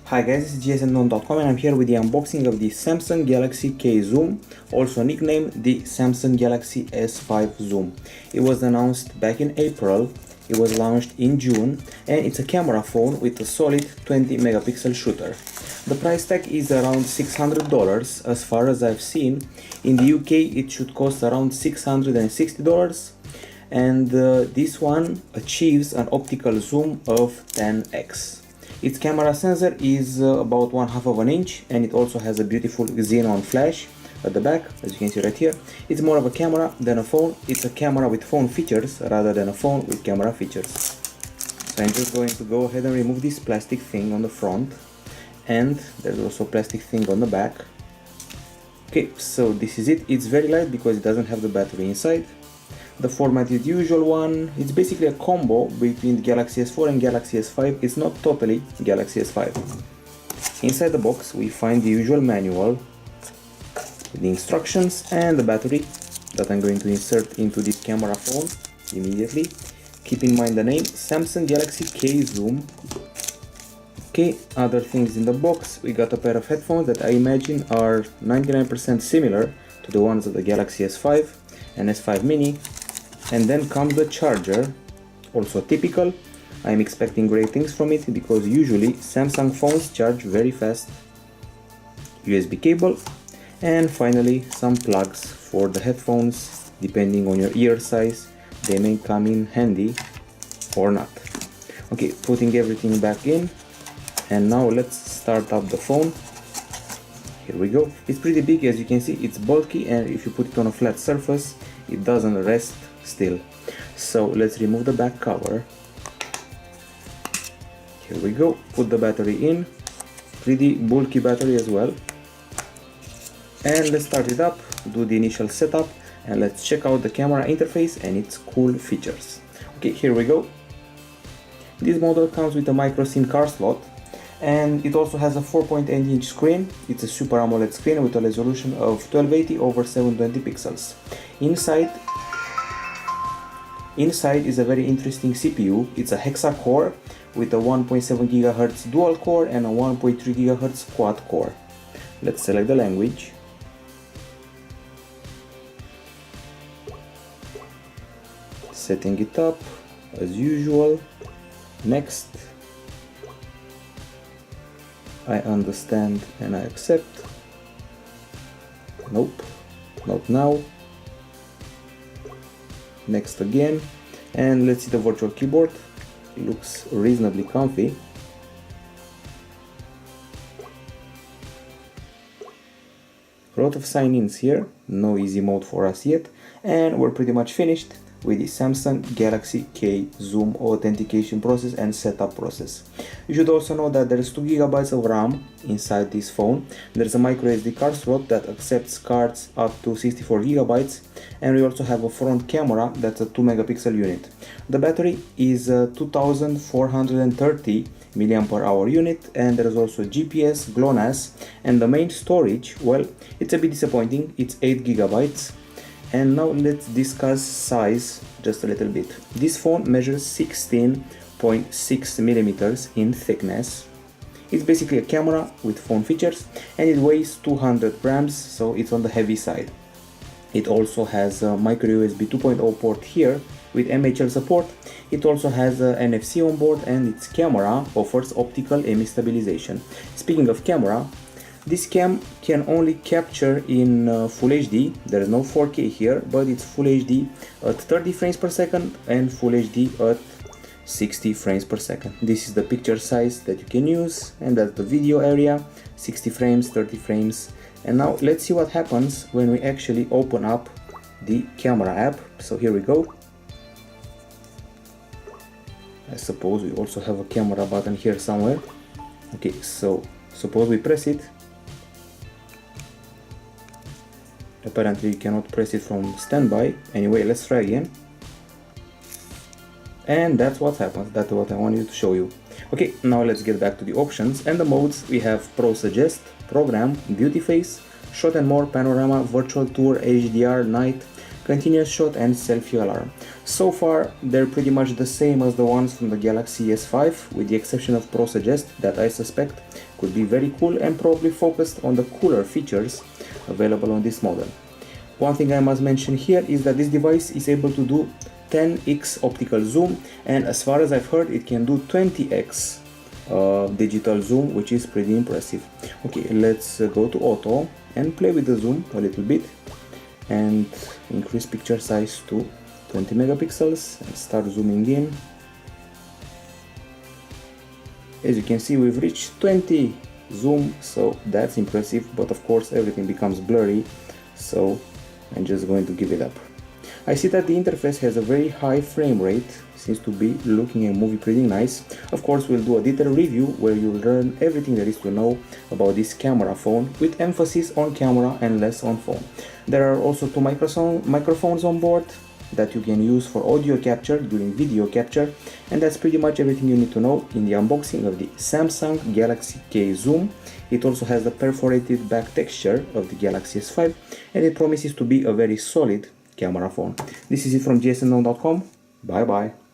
Hi guys, this is Xenon.com and I'm here with the unboxing of the Samsung Galaxy K Zoom, also nicknamed the Samsung Galaxy S5 Zoom. It was announced back in April, it was launched in June, and it's a camera phone with a solid 20 megapixel shooter. The price tag is around $600 as far as I've seen. In the UK it should cost around $660, and this one achieves an optical zoom of 10x. Its camera sensor is about 1/2 of an inch, and it also has a beautiful Xenon flash at the back, as you can see right here. It's more of a camera than a phone. It's a camera with phone features rather than a phone with camera features. So I'm just going to go ahead and remove this plastic thing on the front, and there's also a plastic thing on the back. Okay, so this is it. It's very light because it doesn't have the battery inside. The format is the usual one. It's basically a combo between Galaxy S4 and Galaxy S5. It's not totally Galaxy S5. Inside the box we find the usual manual, the instructions, and the battery that I'm going to insert into this camera phone immediately. Keep in mind the name, Samsung Galaxy K Zoom. Okay, other things in the box. We got a pair of headphones that I imagine are 99% similar to the ones of the Galaxy S5 and S5 Mini. And then comes the charger, also typical. I'm expecting great things from it because usually Samsung phones charge very fast. USB cable, and finally some plugs for the headphones. Depending on your ear size, they may come in handy or not. Okay, putting everything back in, and now let's start up the phone. Here we go. It's pretty big, as you can see. It's bulky, and if you put it on a flat surface it doesn't rest still. So let's remove the back cover. Here we go. Put the battery in. Pretty bulky battery as well. And let's start it up, do the initial setup, and let's check out the camera interface and its cool features. Okay, here we go. This model comes with a microSD card slot, and it also has a 4.8-inch screen. It's a Super AMOLED screen with a resolution of 1280 over 720 pixels. Inside is a very interesting CPU. It's a hexa core with a 1.7 GHz dual core and a 1.3 GHz quad core. Let's select the language. Setting it up as usual. Next. I understand and I accept. Nope, not now. Next again, and let's see the virtual keyboard. It looks reasonably comfy. A lot of sign-ins here, no easy mode for us yet, and we're pretty much finished with the Samsung Galaxy K Zoom authentication process and setup process. You should also know that there's 2 GB of RAM inside this phone. There's a microSD card slot that accepts cards up to 64 GB, and we also have a front camera that's a 2 megapixel unit. The battery is a 2430 mAh unit, and there's also GPS, GLONASS, and the main storage, well, it's a bit disappointing, it's 8 GB. And now let's discuss size just a little bit. This phone measures 16.6 millimeters in thickness. It's basically a camera with phone features, and it weighs 200 grams, so it's on the heavy side. It also has a micro USB 2.0 port here with MHL support. It also has a NFC on board, and its camera offers optical image stabilization. Speaking of camera, this cam can only capture in Full HD. There is no 4K here, but it's Full HD at 30 frames per second and Full HD at 60 frames per second. This is the picture size that you can use, and that's the video area, 60 frames, 30 frames. And now let's see what happens when we actually open up the camera app. So here we go. I suppose we also have a camera button here somewhere. Okay, so suppose we press it. Apparently you cannot press it from standby. Anyway, let's try again. And that's what happens. That's what I wanted to show you. Okay, now let's get back to the options and the modes. We have Pro Suggest, Program, Beauty Face, Shot and More, Panorama, Virtual Tour, HDR, Night, continuous shot and selfie alarm. So far they're pretty much the same as the ones from the Galaxy S5, with the exception of Pro Suggest, that I suspect could be very cool and probably focused on the cooler features available on this model. One thing I must mention here is that this device is able to do 10x optical zoom, and as far as I've heard it can do 20x digital zoom, which is pretty impressive. Okay, let's go to auto and play with the zoom a little bit and increase picture size to 20 megapixels and start zooming in. As you can see, we've reached 20 zoom, so that's impressive, but of course everything becomes blurry, so I'm just going to give it up. I see that the interface has a very high frame rate, seems to be looking and moving pretty nice. Of course we'll do a detailed review where you'll learn everything there is to know about this camera phone, with emphasis on camera and less on phone. There are also two microphones on board that you can use for audio capture during video capture, and that's pretty much everything you need to know in the unboxing of the Samsung Galaxy K Zoom. It also has the perforated back texture of the Galaxy S5, and it promises to be a very solid camera phone. This is it from gsndome.com. Bye bye.